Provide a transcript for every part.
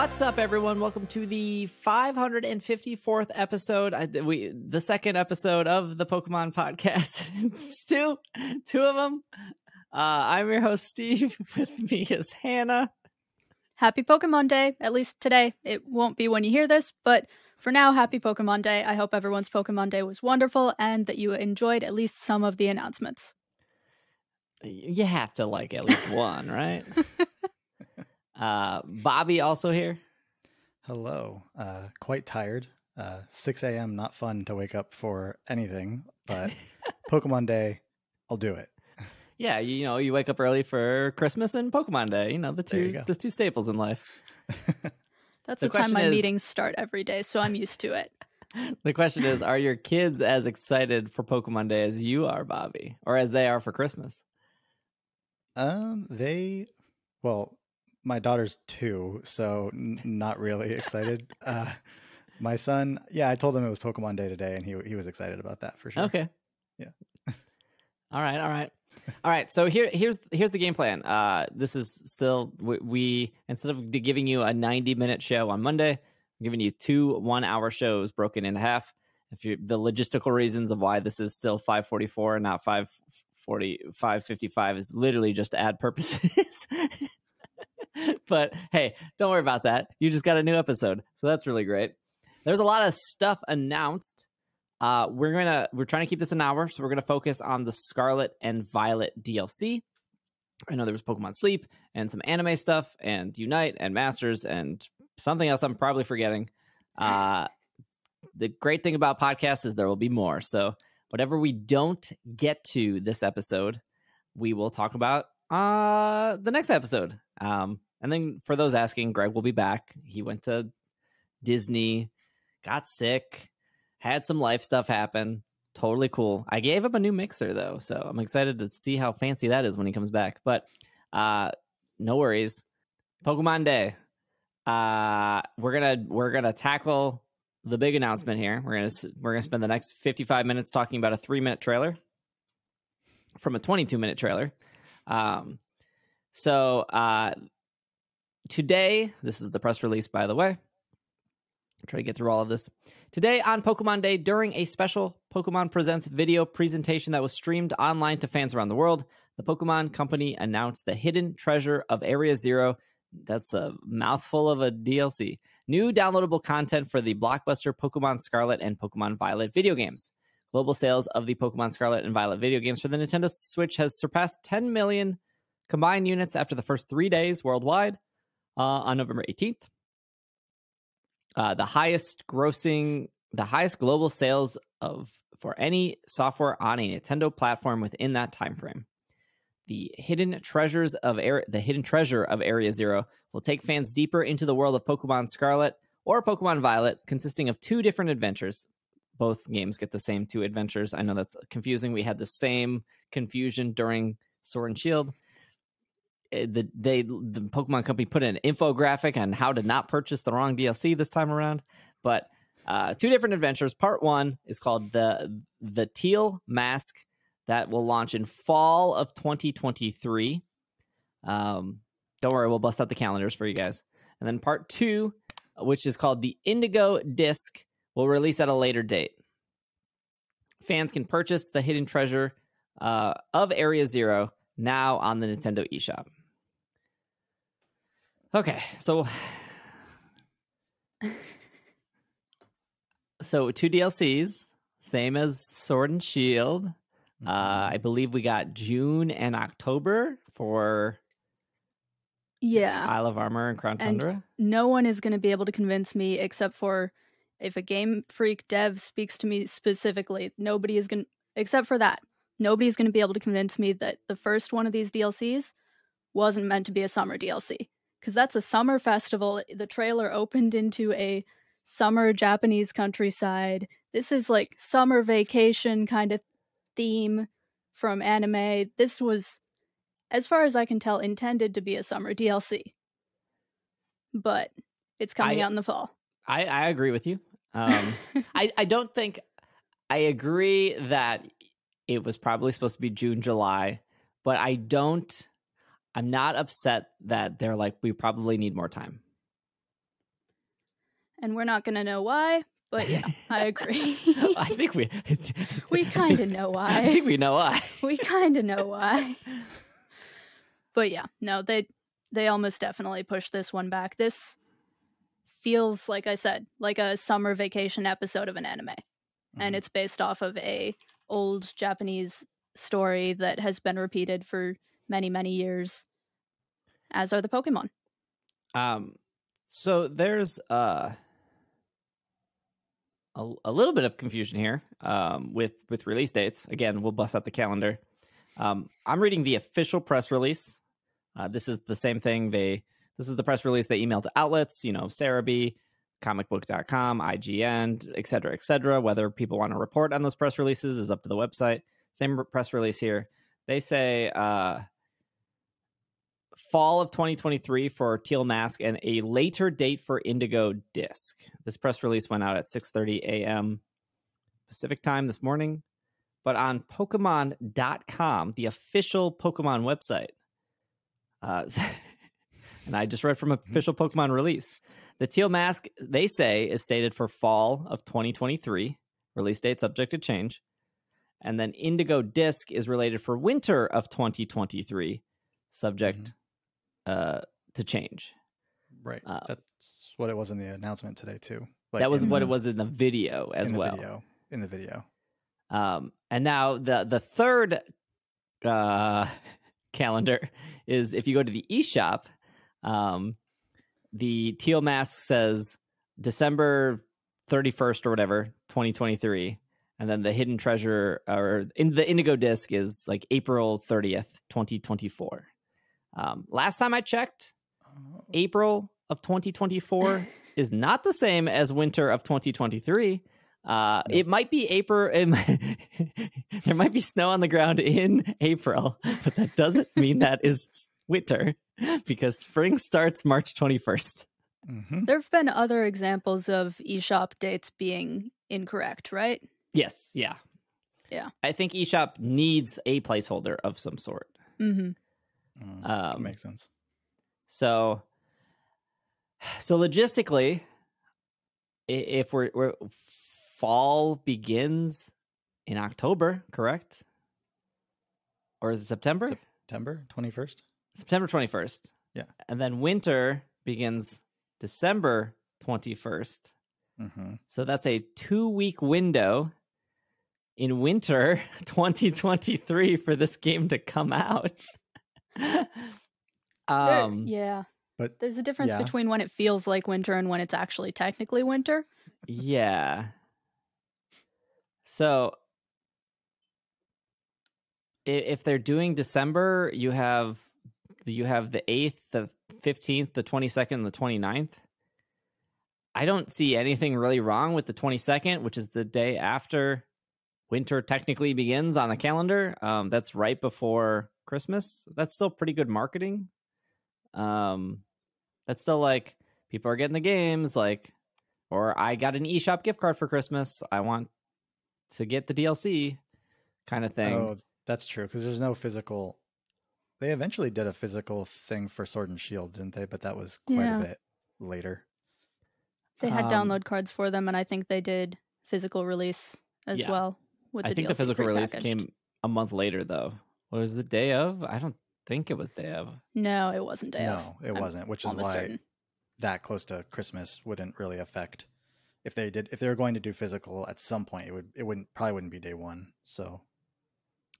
What's up, everyone? Welcome to the 554th episode, the second episode of the Pokemon podcast. It's two of them. I'm your host, Steve. With me is Hannah. Happy Pokemon Day, at least today. It won't be when you hear this, but for now, happy Pokemon Day. I hope everyone's Pokemon Day was wonderful and that you enjoyed at least some of the announcements. You have to like at least one, right? Bobby also here. Hello. Quite tired. 6 a.m. Not fun to wake up for anything, but Pokemon Day, I'll do it. Yeah, you wake up early for Christmas and Pokemon Day. The two staples in life. That's the time my meetings start every day, so I'm used to it. The question is, are your kids as excited for Pokemon Day as you are, Bobby, or as they are for Christmas? My daughter's 2, so not really excited. My son, I told him it was Pokemon Day today, and he was excited about that for sure. Okay. Yeah. All right. So here's the game plan. This is still we instead of giving you a 90-minute show on Monday, I'm giving you 2 1-hour shows broken in half. The logistical reasons of why this is still 5:44 and not 5:55 is literally just to add purposes. But hey, don't worry about that. You just got a new episode, so that's really great. There's a lot of stuff announced. We're trying to keep this an hour, so we're gonna focus on the Scarlet and Violet DLC. I know there was Pokemon Sleep and some anime stuff and Unite and Masters and something else I'm probably forgetting. The great thing about podcasts is there will be more. So whatever we don't get to this episode, we will talk about the next episode. And then for those asking, Greg will be back. He went to Disney, got sick, had some life stuff happen. Totally cool. I gave him a new mixer though, so I'm excited to see how fancy that is when he comes back. But no worries. Pokemon Day. We're gonna tackle the big announcement here. We're gonna spend the next 55 minutes talking about a 3-minute trailer from a 22-minute trailer. Today, this is the press release, by the way. I'll try to get through all of this. Today on Pokemon Day, during a special Pokemon Presents video presentation that was streamed online to fans around the world, the Pokemon Company announced the hidden treasure of Area Zero. That's a mouthful of a DLC. New downloadable content for the blockbuster Pokemon Scarlet and Pokemon Violet video games. Global sales of the Pokemon Scarlet and Violet video games for the Nintendo Switch has surpassed 10 million combined units after the first 3 days worldwide on November 18th. The highest global sales for any software on a Nintendo platform within that time frame. The hidden treasure of Area Zero will take fans deeper into the world of Pokemon Scarlet or Pokemon Violet, consisting of 2 different adventures. Both games get the same 2 adventures. I know that's confusing. We had the same confusion during Sword and Shield. The Pokemon Company put an infographic on how to not purchase the wrong DLC this time around. But 2 different adventures. Part 1 is called the Teal Mask. That will launch in fall of 2023. Don't worry, we'll bust out the calendars for you guys. And then part 2, which is called the Indigo Disc, will release at a later date. Fans can purchase the hidden treasure of Area Zero now on the Nintendo eShop. Okay, so 2 DLCs, same as Sword and Shield. I believe we got June and October for Isle of Armor and Crown Tundra. And no one is going to be able to convince me except for if a Game Freak dev speaks to me specifically. Nobody's going to be able to convince me that the first one of these DLCs wasn't meant to be a summer DLC. Because that's a summer festival. The trailer opened into a summer Japanese countryside. This is like summer vacation kind of theme from anime. This was, as far as I can tell, intended to be a summer DLC. But it's coming out in the fall. I agree with you. I don't think... I agree that it was probably supposed to be June, July, but I'm not upset that they're like, we probably need more time. and we're not going to know why, but yeah, I agree. I think we We kind of know I why. think we know why. We kind of know why. But yeah, no, they almost definitely pushed this one back. This feels, like I said, like a summer vacation episode of an anime. And it's based off of a old Japanese story that has been repeated for many, many years, as are the Pokemon. So there's a little bit of confusion here with release dates. Again, we'll bust out the calendar. I'm reading the official press release. This is the same thing. This is the press release they emailed to outlets, Cerebi, comicbook.com, IGN, et cetera, whether people want to report on those press releases is up to the website. Same press release here. They say fall of 2023 for Teal Mask and a later date for Indigo Disc. This press release went out at 6:30 a.m. Pacific time this morning. But on Pokemon.com, the official Pokemon website, and I just read from official Pokemon release, the Teal Mask, they say, is stated for fall of 2023. Release date subject to change. And then Indigo Disc is related for winter of 2023, subject to change. Right. That's what it was in the announcement today, too. Like that was what it was in the video as well. In the video. And now the third calendar is if you go to the eShop, the Teal Mask says December 31st or whatever, 2023. And then the Hidden Treasure or in the Indigo Disc is like April 30th, 2024. Last time I checked, April of 2024 is not the same as winter of 2023. It might be April. There might be snow on the ground in April, but that doesn't mean that is winter because spring starts March 21st. Mm-hmm. There have been other examples of eShop dates being incorrect, right? Yes. Yeah. Yeah. I think eShop needs a placeholder of some sort. Mm-hmm. That makes sense. So logistically, if we're fall begins in October, correct? Or is it September? September 21st? September 21st. Yeah. And then winter begins December 21st. Mm-hmm. So that's a 2-week window in winter 2023 for this game to come out. Yeah. But there's a difference between when it feels like winter and when it's actually technically winter. Yeah. So if they're doing December, you have the 8th, the 15th, the 22nd, and the 29th. I don't see anything really wrong with the 22nd, which is the day after winter technically begins on the calendar. That's right before Christmas. That's still pretty good marketing. That's still like people are getting the games, like, or I got an eShop gift card for Christmas. I want to get the DLC kind of thing. Oh, that's true, because there's no physical. They eventually did a physical thing for Sword and Shield, didn't they? But that was quite a bit later. They had download cards for them, and I think they did physical release as well. With I think DLC the physical release prepackaged. came a month later, though. Was it day of? I don't think it was day of. No, it wasn't day of. No, it wasn't, which is almost why certain. that close to Christmas wouldn't really affect. If they were going to do physical at some point, it probably wouldn't be day one. So,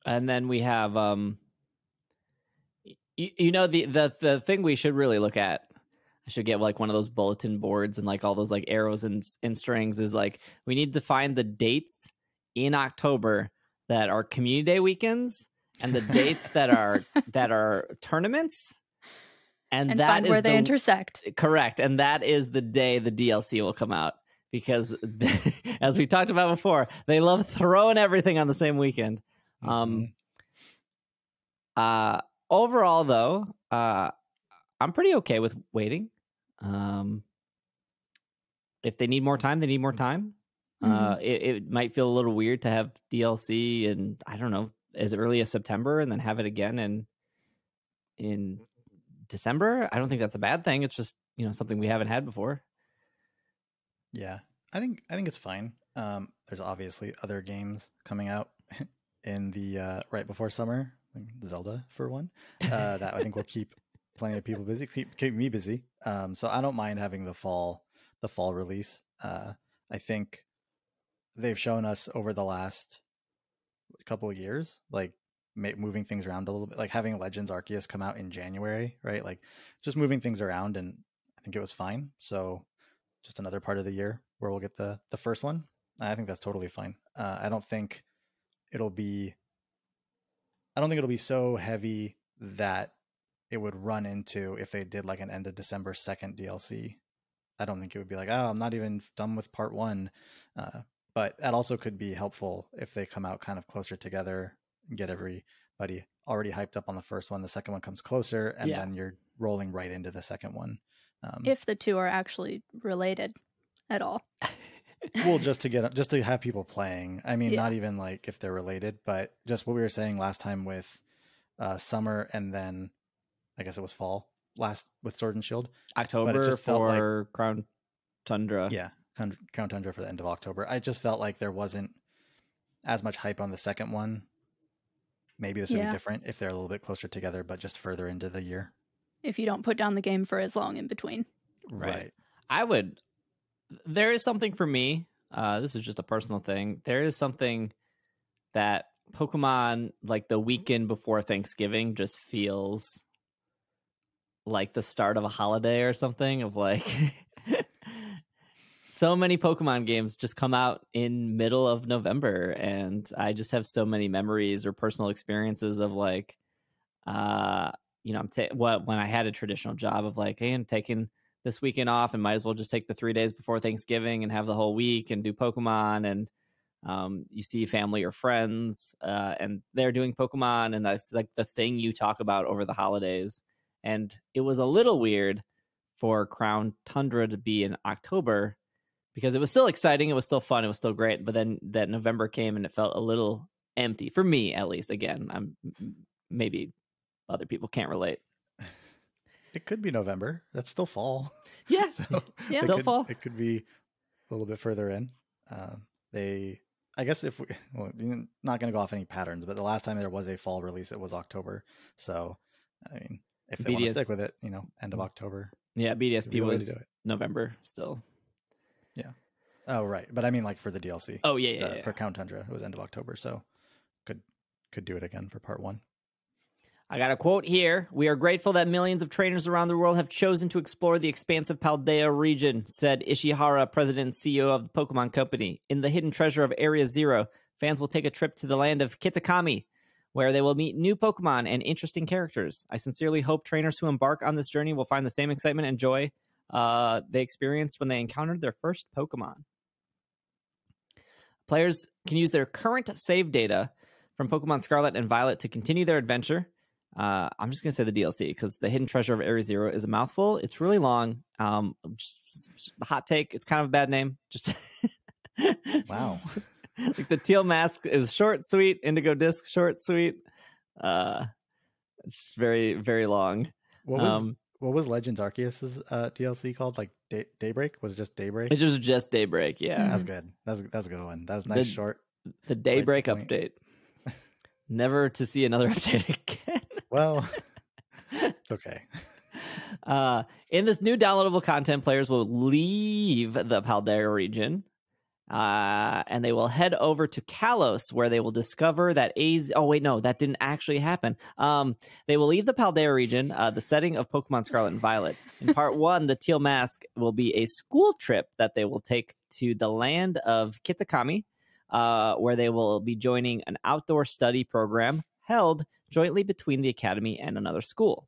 and then we have the thing we should really look at. I should get like one of those bulletin boards and like all those like arrows and strings is like we need to find the dates in October that are community day weekends and the dates that are tournaments. And that find is where they intersect. Correct. And that is the day the DLC will come out. Because as we talked about before, they love throwing everything on the same weekend. Overall, though, I'm pretty okay with waiting. If they need more time, they need more time. It might feel a little weird to have DLC and I don't know, as early as September and then have it again in December. I don't think that's a bad thing. It's just, something we haven't had before. Yeah, I think it's fine. There's obviously other games coming out in the right before summer, like Zelda for one. That I think will keep plenty of people busy, keep me busy. So I don't mind having the fall release. I think they've shown us over the last couple of years, like moving things around a little bit, like having Legends Arceus come out in January, right? Like just moving things around, and I think it was fine. So just another part of the year where we'll get the first one. I think that's totally fine. I don't think it'll be so heavy that it would run into if they did like an end of December 2nd DLC. I don't think it would be like, oh, I'm not even done with part 1. But that also could be helpful if they come out kind of closer together and get everybody already hyped up on the first one. The second one comes closer, and then you're rolling right into the second one. If the two are actually related at all. Well, just to have people playing. I mean, not even like if they're related, but just what we were saying last time with summer, and then I guess it was fall last with Sword and Shield. October for like, Crown Tundra. Yeah, Crown Tundra for the end of October. I just felt like there wasn't as much hype on the second one. Maybe this would be different if they're a little bit closer together, but just further into the year. If you don't put down the game for as long in between. Right. There is something for me. This is just a personal thing. There is something that Pokemon, like the weekend before Thanksgiving, just feels like the start of a holiday or something. Of like, so many Pokemon games just come out in middle of November, and I just have so many memories or personal experiences of like, when I had a traditional job of like, hey, I'm taking this weekend off and might as well just take the 3 days before Thanksgiving and have the whole week and do Pokemon. And you see family or friends and they're doing Pokemon, and that's like the thing you talk about over the holidays. And it was a little weird for Crown Tundra to be in October because it was still exciting. It was still fun. It was still great. But then that November came and it felt a little empty for me, at least. Again, maybe other people can't relate. It could be November. That's still fall. Yeah. Still fall. It could be a little bit further in. I guess we're not going to go off any patterns, but the last time there was a fall release, it was October. So, I mean, if they want to stick with it, end of October. Yeah, BDSP was November still. Yeah. Oh, right. But I mean, like for the DLC. Oh, yeah. For Crown Tundra, it was end of October. So, could do it again for part 1. I got a quote here. "We are grateful that millions of trainers around the world have chosen to explore the expansive Paldea region," said Ishihara, president and CEO of the Pokemon Company. "In the hidden treasure of Area Zero, fans will take a trip to the land of Kitakami, where they will meet new Pokemon and interesting characters. I sincerely hope trainers who embark on this journey will find the same excitement and joy they experienced when they encountered their first Pokemon." Players can use their current save data from Pokemon Scarlet and Violet to continue their adventure. I'm just going to say the DLC because the Hidden Treasure of Area Zero is a mouthful. It's really long. Just hot take. It's kind of a bad name. Just wow. Like the teal mask is short, sweet. Indigo disc, short, sweet. It's very, very long. What was Legends Arceus's DLC called? Like Daybreak? Was it just Daybreak? It was just Daybreak. Yeah, that's good. That's a good one. That was nice, short. The Daybreak update. Never to see another update again. Well, it's okay. In this new downloadable content, players will leave the Paldea region and they will head over to Kalos, where they will discover that Oh, wait, no, that didn't actually happen. They will leave the Paldea region, the setting of Pokemon Scarlet and Violet. In part 1, the Teal Mask will be a school trip that they will take to the land of Kitakami, where they will be joining an outdoor study program held jointly between the academy and another school.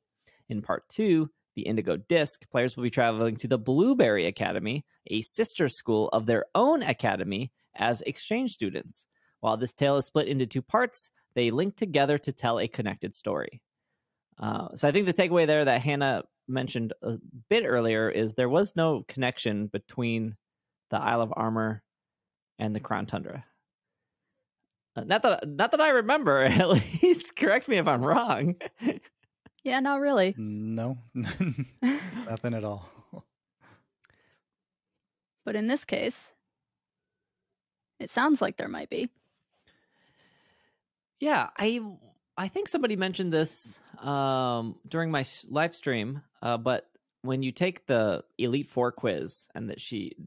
In part 2, the Indigo Disc, players will be traveling to the Blueberry Academy, a sister school of their own academy, as exchange students. While this tale is split into 2 parts, they link together to tell a connected story. So I think the takeaway there that Hannah mentioned a bit earlier is there was no connection between the Isle of Armor and the Crown Tundra. Not that I remember, at least. Correct me if I'm wrong. Yeah, not really. No, nothing at all. But in this case, it sounds like there might be. Yeah, I think somebody mentioned this during my live stream, but when you take the Elite Four quiz and that she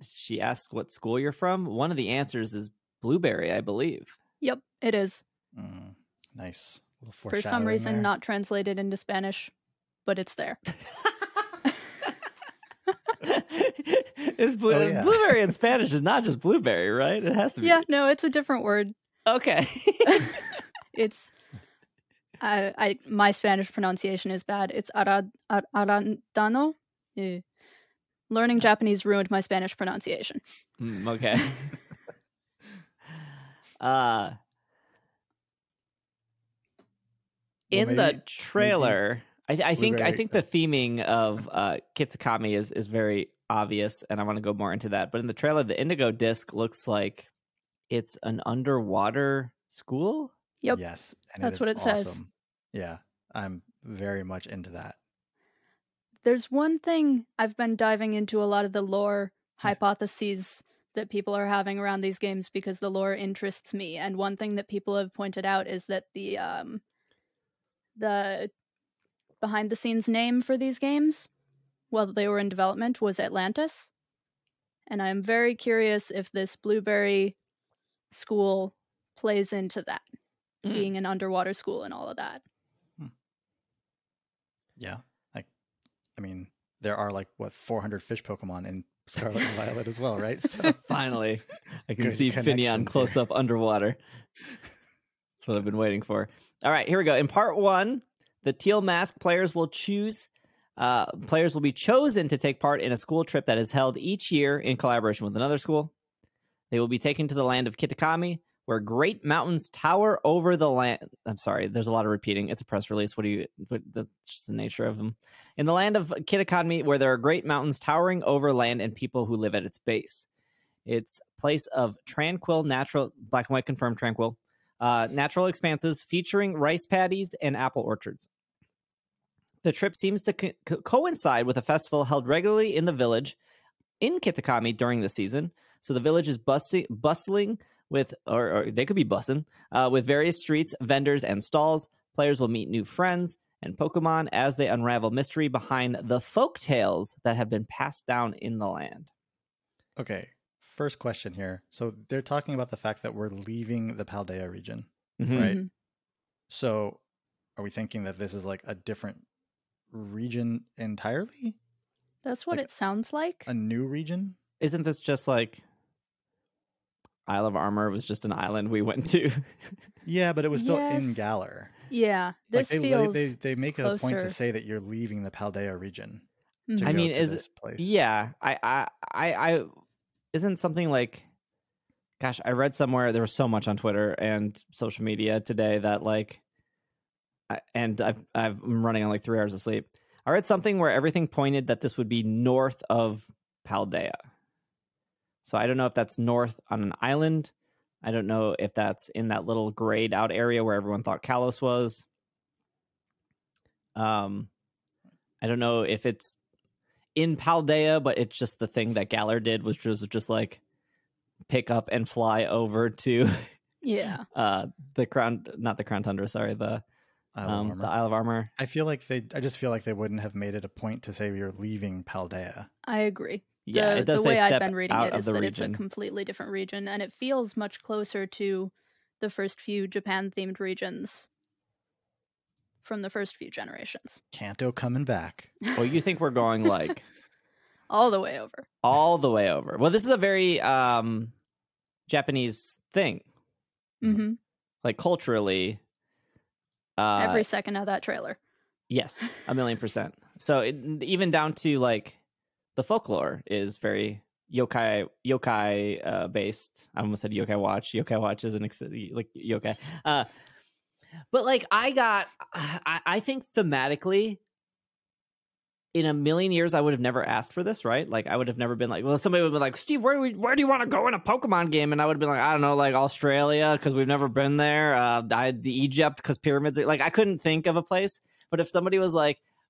asks what school you're from, one of the answers is Blueberry, I believe. Yep, it is. Nice. A little For some reason, there. not translated into Spanish, but it's there. Blueberry in Spanish is not just blueberry, right? It has to be. Yeah, no, it's a different word. Okay. It's my Spanish pronunciation is bad. It's arandano. Learning Japanese ruined my Spanish pronunciation. Okay. In the trailer, I think the theming of Kitakami is very obvious, and I want to go more into that. But in the trailer, the Indigo Disc looks like it's an underwater school. Yep. Yes. And that's what it says. Yeah. I'm very much into that. There's one thing I've been diving into a lot of the lore hypotheses that people are having around these games because the lore interests me. And one thing that people have pointed out is that the behind the scenes name for these games while they were in development was Atlantis. And I'm very curious if this Blueberry school plays into that, being an underwater school and all of that. Yeah. I mean, there are 400 fish Pokemon in Scarlet and Violet as well, right? So finally, I can see Finneon close up underwater. That's what I've been waiting for. All right, here we go. In part 1, the Teal Mask players will be chosen to take part in a school trip that is held each year in collaboration with another school. They will be taken to the land of Kitakami, where great mountains tower over the land. I'm sorry, there's a lot of repeating. It's a press release. That's just the nature of them. In the land of Kitakami, where there are great mountains towering over land and people who live at its base. It's a place of tranquil, natural, black and white confirmed tranquil, natural expanses featuring rice paddies and apple orchards. The trip seems to coincide with a festival held regularly in the village in Kitakami during the season. So the village is bustling with, or they could be bussing, with various streets, vendors, and stalls. Players will meet new friends and Pokemon as they unravel mystery behind the folk tales that have been passed down in the land. Okay, first question here. So they're talking about the fact that we're leaving the Paldea region, right? So are we thinking that this is a different region entirely? That's what it sounds like. A new region? Isn't this just Isle of Armor was just an island we went to? Yeah, but it was still in Galar. Yeah, this feels they make it a point to closer. say that you're leaving the Paldea region. I mean, is this place. Yeah, I isn't something like, gosh, I read somewhere, there was so much on Twitter and social media today that I'm running on 3 hours of sleep. I read something where everything pointed that this would be north of Paldea. So I don't know if that's north on an island. I don't know if that's in that little grayed out area where everyone thought Kalos was. I don't know if it's in Paldea, but it's just the thing that Galar did, which was just pick up and fly over to the Crown, not the Crown Tundra, sorry, the Isle of Armor. I just feel like they wouldn't have made it a point to say you're leaving Paldea. I agree. Yeah, it does the way say I've step been reading out it of is the that region. it's a completely different region, and it feels much closer to the first few Japan-themed regions from the first few generations. Kanto coming back. Well, you think we're going all the way over. All the way over. Well, this is a very Japanese thing. Mm-hmm. Culturally. Every second of that trailer. Yes, 1,000,000%. So even down to the folklore is very yokai based. I almost said Yokai Watch. Yokai Watch isn't yokai. But I think thematically, in a million years, I would have never asked for this, right? I would have never been somebody would be Steve, where do you want to go in a Pokemon game? And I would have been I don't know, Australia, because we've never been there. The Egypt, because pyramids are, I couldn't think of a place. But if somebody was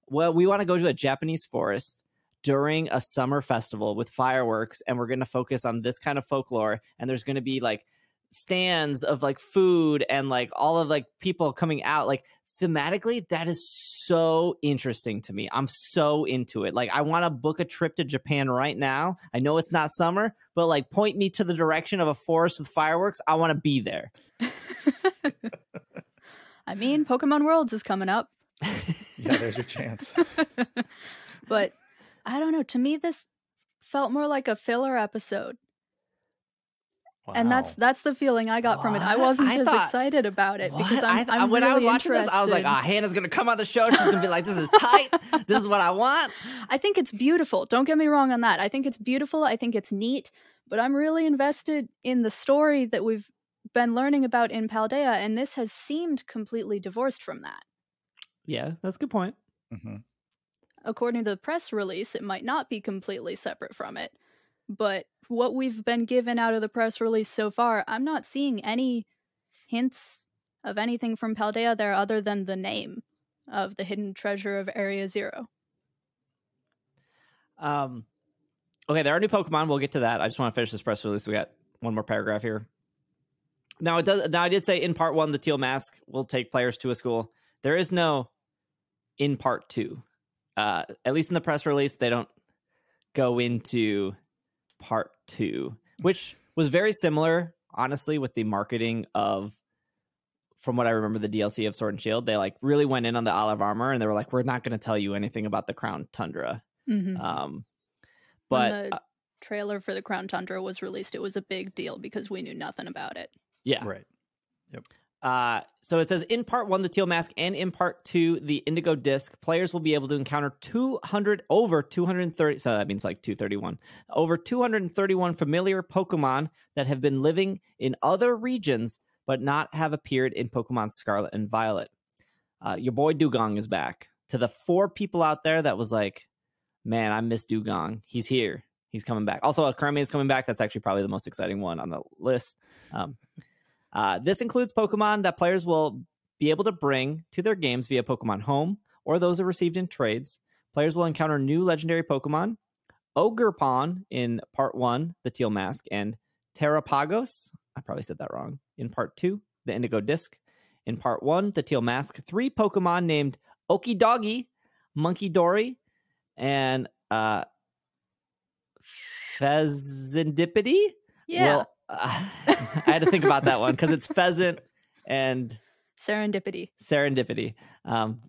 well, we want to go to a Japanese forest during a summer festival with fireworks, and we're going to focus on this kind of folklore, and there's going to be like stands of like food and like all of like people coming out, like thematically, that is so interesting to me. I'm so into it. Like, I want to book a trip to Japan right now. I know it's not summer, but like, point me to the direction of a forest with fireworks. I want to be there. I mean, Pokemon Worlds is coming up. Yeah, there's your chance. But I don't know. To me, this felt more like a filler episode. Wow. And that's the feeling I got from it. I wasn't excited about it because I'm when really I was watching interested. this, I was like, Hannah's going to come on the show. She's going to be like, this is tight. This is what I want. I think it's beautiful. Don't get me wrong on that. I think it's beautiful. I think it's neat. But I'm really invested in the story that we've been learning about in Paldea, and this has seemed completely divorced from that. Yeah, that's a good point. Mm-hmm. According to the press release, it might not be completely separate from it. But what we've been given out of the press release so far, I'm not seeing any hints of anything from Paldea there other than the name of the hidden treasure of Area Zero. Okay, there are new Pokemon. We'll get to that. I just want to finish this press release. We got one more paragraph here. Now, I did say in part 1, the Teal Mask will take players to a school. There is no in part 2. At least in the press release, they don't go into part 2, which was very similar, honestly, with the marketing of, from what I remember, the DLC of Sword and Shield. They like really went in on the Olive Armor, and they were like, we're not going to tell you anything about the Crown Tundra. Mm-hmm. But when the trailer for the Crown Tundra was released, it was a big deal because we knew nothing about it. Yeah. Right. Yep. So it says in part 1, the Teal Mask, and in part 2, the Indigo Disc, players will be able to encounter over 230, so that means like 231, over 231 familiar Pokemon that have been living in other regions but not have appeared in Pokemon Scarlet and Violet. Your boy Dugong is back. To the 4 people out there that was like, man, I miss Dugong. He's here. He's coming back. Also, Akame is coming back. That's actually probably the most exciting one on the list. This includes Pokemon that players will be able to bring to their games via Pokemon Home or those are received in trades. Players will encounter new legendary Pokemon, Ogerpon in part 1, the Teal Mask, and Terrapagos, I probably said that wrong, in part 2, the Indigo Disc. In part 1, the Teal Mask, 3 Pokemon named Okidoggy, Monkey Dory, and Pheasantipity. Yeah. Well, I had to think about that one because it's pheasant and Serendipity.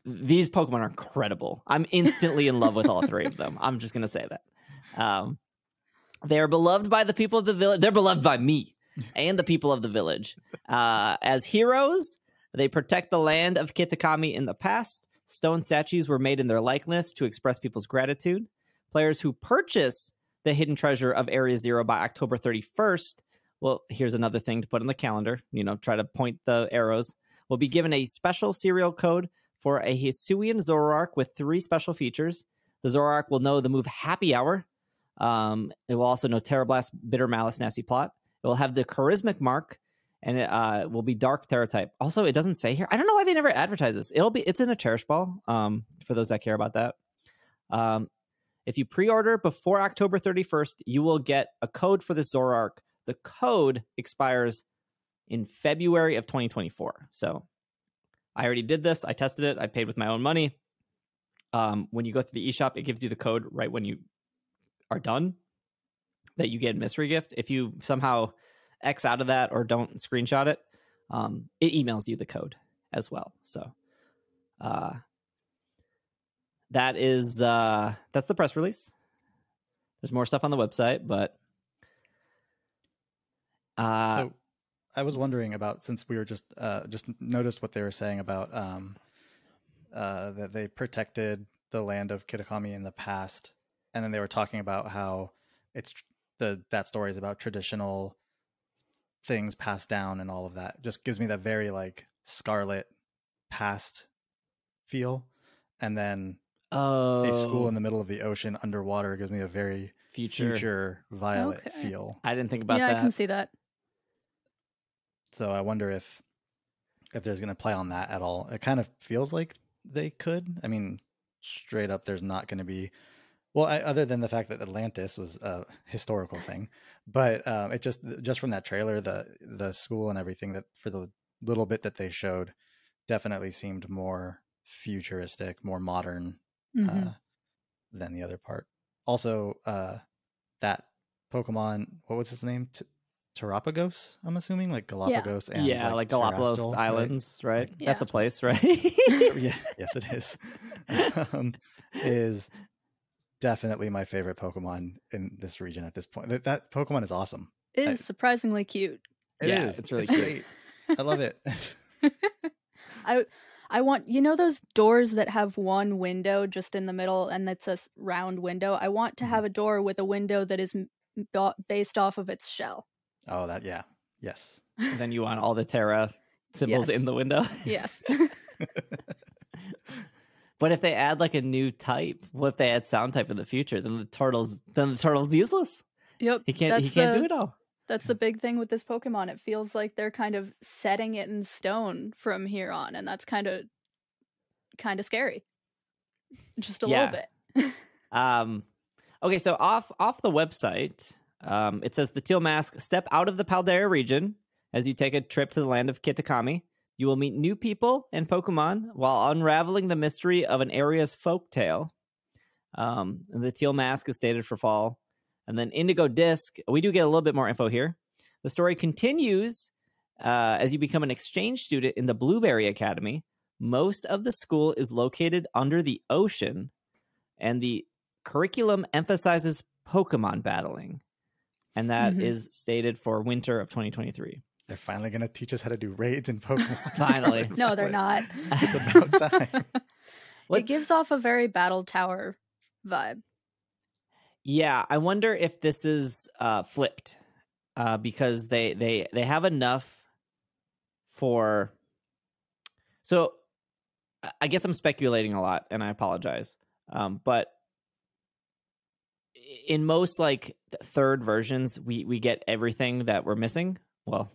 These Pokemon are incredible. I'm instantly in love with all 3 of them. I'm just going to say that. They are beloved by the people of the village. They're beloved by me and the people of the village. As heroes, they protect the land of Kitakami in the past. Stone statues were made in their likeness to express people's gratitude. Players who purchase the hidden treasure of Area Zero by October 31st, well, here's another thing to put on the calendar, try to point the arrows, will be given a special serial code for a Hisuian Zoroark with 3 special features. The Zoroark will know the move Happy Hour. It will also know Terra Blast, Bitter Malice, Nasty Plot. It will have the Charismatic Mark, and it will be Dark Terra type. Also, it doesn't say here. I don't know why they never advertise this. It's in a Cherish Ball, for those that care about that. If you pre-order before October 31st, you will get a code for the Zoroark. The code expires in February of 2024. So I already did this. I tested it. I paid with my own money. When you go through the eShop, it gives you the code right when you are done that you get a mystery gift. If you somehow X out of that or don't screenshot it, it emails you the code as well. So that's the press release. There's more stuff on the website, but so I was wondering about, since we were just noticed what they were saying about that they protected the land of Kitakami in the past, and then they were talking about how that story is about traditional things passed down and all of that. Just gives me that very like Scarlet past feel, and then a school in the middle of the ocean underwater gives me a very future Violet feel. I didn't think about that. Yeah, I can see that. So I wonder if there's going to play on that at all. It kind of feels like they could. I mean, straight up, there's not going to be Well, other than the fact that Atlantis was a historical thing, but it just from that trailer, the school and everything, that for the little bit that they showed, definitely seemed more futuristic, more modern than the other part. Also, that Pokemon, what was his name? Terapagos, I'm assuming, like Galapagos, and like Galapagos Terrestrial, Islands, right? Yeah. That's a place, right? Yeah, yes, it is. Is definitely my favorite Pokemon in this region at this point. That Pokemon is awesome. It is surprisingly cute. It Yeah, is. it's really cute. great. I love it. I want, you know, those doors that have one window just in the middle and that's a round window. I want to have a door with a window that is based off of its shell. Oh, yes. And then you want all the Terra symbols Yes. in the window. Yes. But if they add like a new type, what if they add sound type in the future? Then the turtle's useless. Yep. He can't do it all. That's the big thing with this Pokemon. It feels like they're kind of setting it in stone from here on, and that's kind of scary. Just a little bit. Okay, so off the website, it says the Teal Mask step out of the Paldea region as you take a trip to the land of Kitakami. You will meet new people and Pokemon while unraveling the mystery of an area's folktale. And the Teal Mask is stated for fall. And then Indigo Disc, we do get a little bit more info here. The story continues as you become an exchange student in the Blueberry Academy. Most of the school is located under the ocean, and the curriculum emphasizes Pokemon battling. And that is stated for winter of 2023. They're finally going to teach us how to do raids in Pokemon. Finally. No, they're not. It's about time. It gives off a very Battle Tower vibe. Yeah, I wonder if this is flipped because they have enough for. So I guess I'm speculating a lot, and I apologize. But in most like third versions, we get everything that we're missing. Well,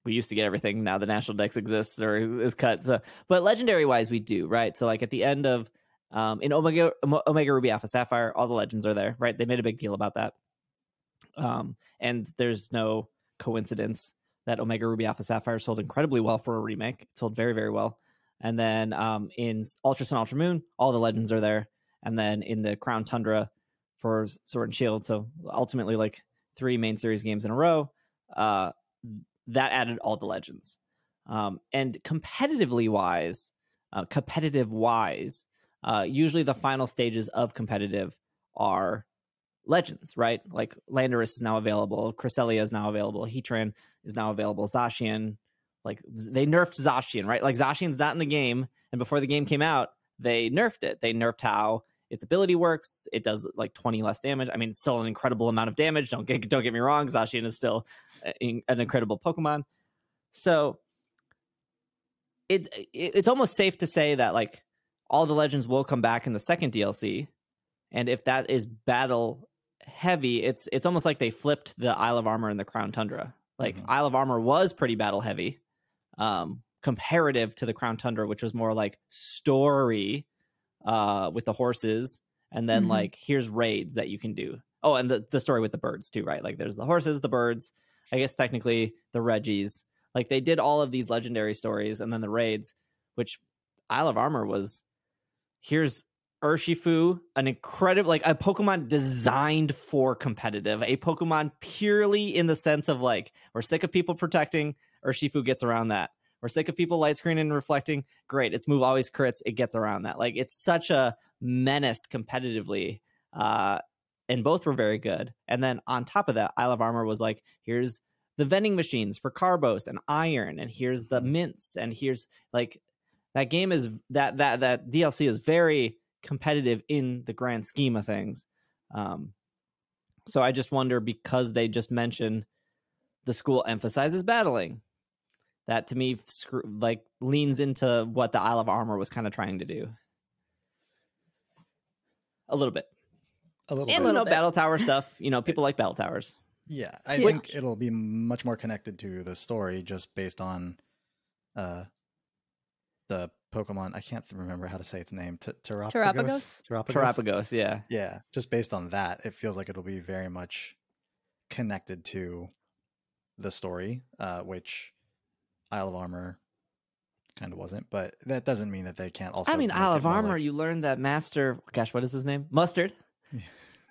we used to get everything. Now the National Dex exists or is cut. So, but legendary wise, we do, right? So like at the end of in Omega Ruby Alpha Sapphire, all the legends are there, right? They made a big deal about that. And there's no coincidence that Omega Ruby Alpha Sapphire sold incredibly well for a remake. It sold very, very well. And then in Ultra Sun, Ultra Moon, all the legends are there. And then in the Crown Tundra for Sword and Shield, so ultimately like 3 main series games in a row, that added all the legends. And competitive wise, usually the final stages of competitive are legends, right? Like Landorus is now available, Cresselia is now available, Heatran is now available, Zacian, like they nerfed Zacian, right? Like Zacian's not in the game, and before the game came out, they nerfed it. They nerfed how its ability works. It does like 20 less damage. I mean, it's still an incredible amount of damage. Don't get me wrong. Zacian is still an incredible Pokemon. So it's almost safe to say that like all the legends will come back in the second DLC. And if that is battle heavy, it's almost like they flipped the Isle of Armor and the Crown Tundra. Like Isle of Armor was pretty battle heavy, comparative to the Crown Tundra, which was more like story with the horses. And then like, here's raids that you can do. Oh, and the story with the birds too, right? Like there's the horses, the birds, I guess technically the Reggies. Like they did all of these legendary stories and then the raids, which Isle of Armor was, here's Urshifu, an incredible, like a Pokemon designed for competitive, a Pokemon purely in the sense of like, we're sick of people protecting, Urshifu gets around that. We're sick of people light screening and reflecting. Great, its move always crits, it gets around that. Like it's such a menace competitively. And both were very good. And then on top of that, Isle of Armor was like, here's the vending machines for Carbos and Iron, and here's the mints, and here's like that game is that DLC is very competitive in the grand scheme of things. So I just wonder, because they just mentioned the school emphasizes battling, that to me like leans into what the Isle of Armor was kind of trying to do a little bit. Battle tower stuff, people like battle towers. Yeah, I think it'll be much more connected to the story just based on the Pokemon. I can't remember how to say its name. Terapagos? Terapagos, yeah. Yeah, just based on that, it feels like it'll be very much connected to the story, which Isle of Armor kind of wasn't. But that doesn't mean that they can't also. I mean, make Isle it of more Armor, like- you learned that Master, gosh, what is his name? Mustard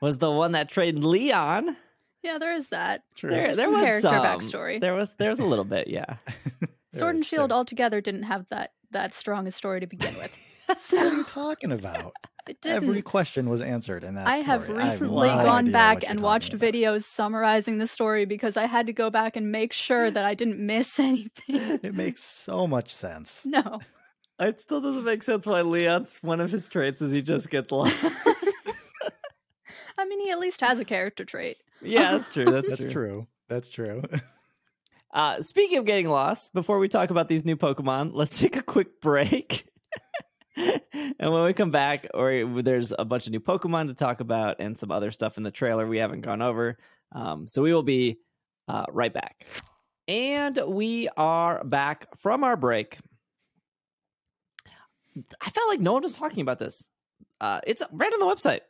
was the one that trained Leon. Yeah, there is that. True. There some was character some backstory. There was a little bit, yeah. Sword and There Shield is. altogether didn't have that strong a story to begin with. What are So you talking about? it didn't. Every question was answered in that I have story. recently no gone idea back what you're and talking watched about. videos summarizing the story because I had to go back and make sure that I didn't miss anything. It makes so much sense. No. It still doesn't make sense why Leon's one of his traits is he just gets lost. I mean, he at least has a character trait. Yeah, that's true. That's, That's true. That's true. Speaking of getting lost, before we talk about these new Pokemon, let's take a quick break. And when we come back, there's a bunch of new Pokemon to talk about and some other stuff in the trailer we haven't gone over. So we will be right back. And we are back from our break. I felt like no one was talking about this. It's right on the website.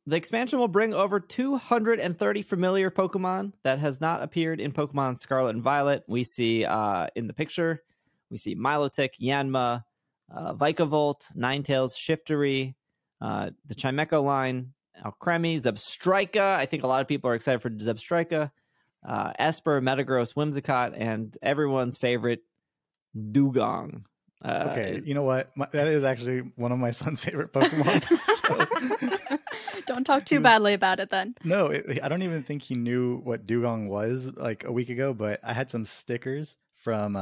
The expansion will bring over 230 familiar Pokemon that has not appeared in Pokemon Scarlet and Violet. We see in the picture, we see Milotic, Yanma, Vikavolt, Ninetales, Shiftry, the Chimecho line, Alcremie, Zebstrika. I think a lot of people are excited for Zebstrika. Esper, Metagross, Whimsicott, and everyone's favorite, Dugong. Okay, you know what? That is actually one of my son's favorite Pokemon. So- Don't talk too badly about it then. No, I don't even think he knew what Dugong was like a week ago, but I had some stickers from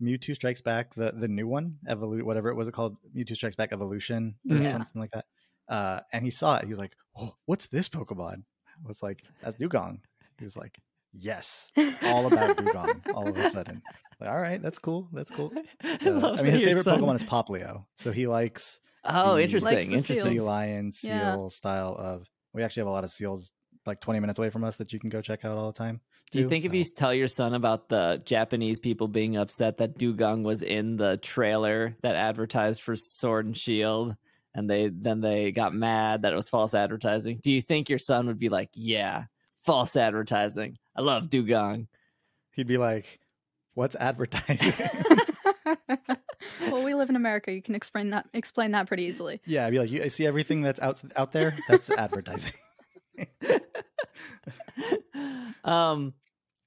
Mewtwo Strikes Back, the new one, whatever it was called, Mewtwo Strikes Back Evolution, or Yeah. something like that. And he saw it. He was like, "Oh, what's this Pokemon?" I was like, "That's Dugong." He was like, "Yes, all about Dugong." All of a sudden, like, all right, that's cool. That's cool. I love I mean, that his your favorite son- Pokemon is Poplio, so he likes Oh, the- interesting. Likes the Interesting. seals. sea lion seal Yeah. style of. We actually have a lot of seals like 20 minutes away from us that you can go check out all the time. Do you too, think if so- you tell your son about the Japanese people being upset that Dugong was in the trailer that advertised for Sword and Shield, and they got mad that it was false advertising, do you think your son would be like, "Yeah, false advertising. I love Dugong." he'd be like, "What's advertising?" Well, we live in America. You can explain that pretty easily. Yeah, I'd be like, "You see everything that's out there? That's advertising."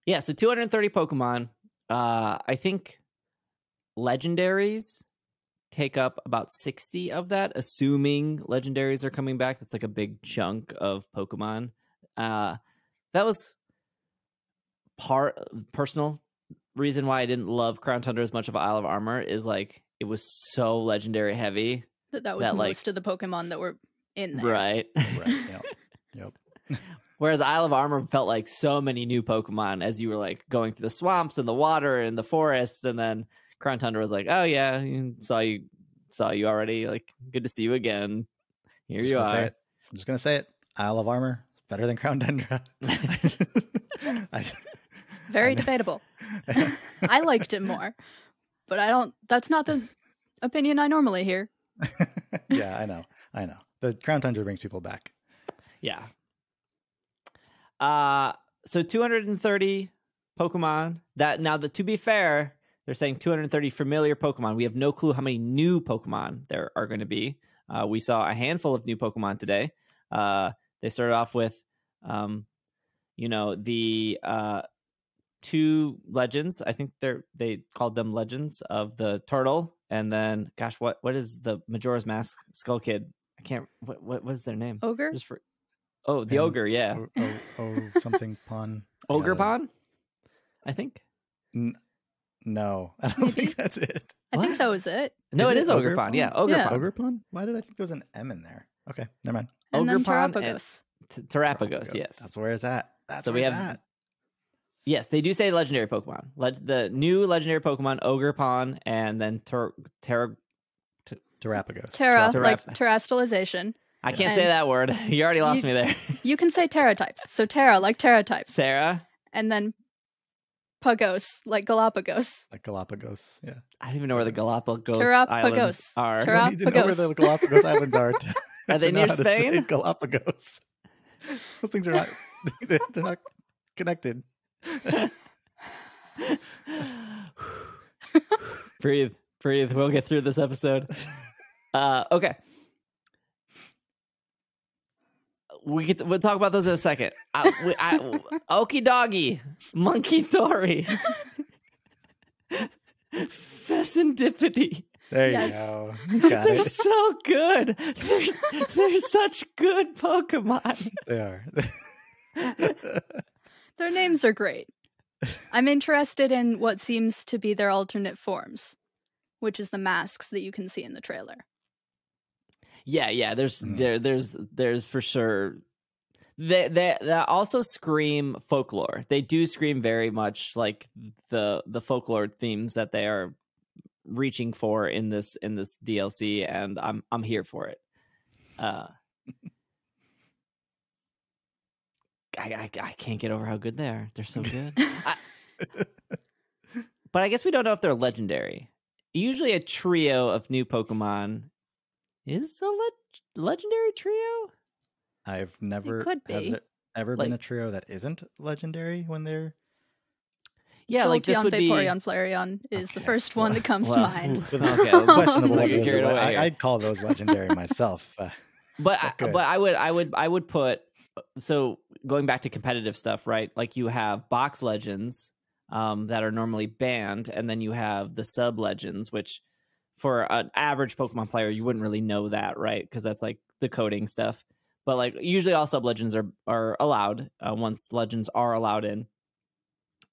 Yeah, so 230 Pokemon. I think legendaries take up about 60 of that, assuming legendaries are coming back. That's like a big chunk of Pokemon. That was personal reason why I didn't love Crown Tundra as much of Isle of Armor is like it was so legendary heavy. That was That, like- most of the Pokemon that were in there. Right. Right. Yep. Whereas Isle of Armor felt like so many new Pokemon as you were like going through the swamps and the water and the forests, and then Crown Tundra was like, "Oh yeah, saw you already. Like, good to see you again. Here you are." I'm just gonna say it. Isle of Armor better than Crown Tundra. Very I know. debatable. I liked it more, but I don't. That's not the opinion I normally hear. Yeah, I know. The Crown Tundra brings people back. Yeah. So 230 Pokemon. To be fair, they're saying 230 familiar Pokemon. We have no clue how many new Pokemon there are going to be. We saw a handful of new Pokemon today. They started off with, the 2 legends. I think they called them legends of the turtle. And then, gosh, what is the Majora's Mask Skull Kid? I can't. What is their name? Ogre. Just for. Oh, the And- ogre. Yeah. Something pun. Ogre Yeah. Pond, I think. No, I don't Maybe. think that's it. I think that was it. No, Is it it is Ogre Ogre Pond. Pond? Yeah, Ogre Yeah. Pond. Ogre Pun? Why did I think there was an M in there? Okay, never mind. And Ogre then Pond and Terapagos. Terapagos, yes. That's where it's at. That's So where we it's have- at. Yes, they do say legendary Pokemon. The new legendary Pokemon, Ogre Pond, and then Terapagos. Terra, Terra- like terrestrialization. I can't And say that word. You already lost me there. You can say Terra types. So Terra, like Terra types. Sarah? And then Terrapagos, like Galapagos. Like Galapagos. Yeah. I don't even know where the Galapagos Terrapagos. Islands are. You don't need to know where the Galapagos Islands are. Are they to know near how to say Spain? Galapagos. Those things are not. They're not connected. Breathe. We'll get through this episode. Okay. We'll talk about those in a second. Okie doggy, monkey dory, pheasantipity. There Yes. you go. You got They're it. so good. They're such good Pokemon. They are. Their names are great. I'm interested in what seems to be their alternate forms, which is the masks that you can see in the trailer. Yeah. There's for sure. They also scream folklore. They do scream very much like the folklore themes that they are reaching for in this DLC, and I'm here for it. I can't get over how good they are. They're so good. But I guess we don't know if they're legendary. Usually a trio of new Pokemon is a legendary trio. I've never. could be. Has there ever Like- been a trio that isn't legendary when they're? Yeah, like this Jolteon, would be Vaporeon, Flareon is the Okay, first one that comes to well, mind. Okay, Questionable. Don't get those carried are- away here. I'd call those legendary myself. But good. I would put, so going back to competitive stuff, right? Like you have box legends that are normally banned, and then you have the sub legends, which for an average Pokemon player you wouldn't really know that, right? Because that's like the coding stuff. But like usually all sub legends are allowed once legends are allowed in.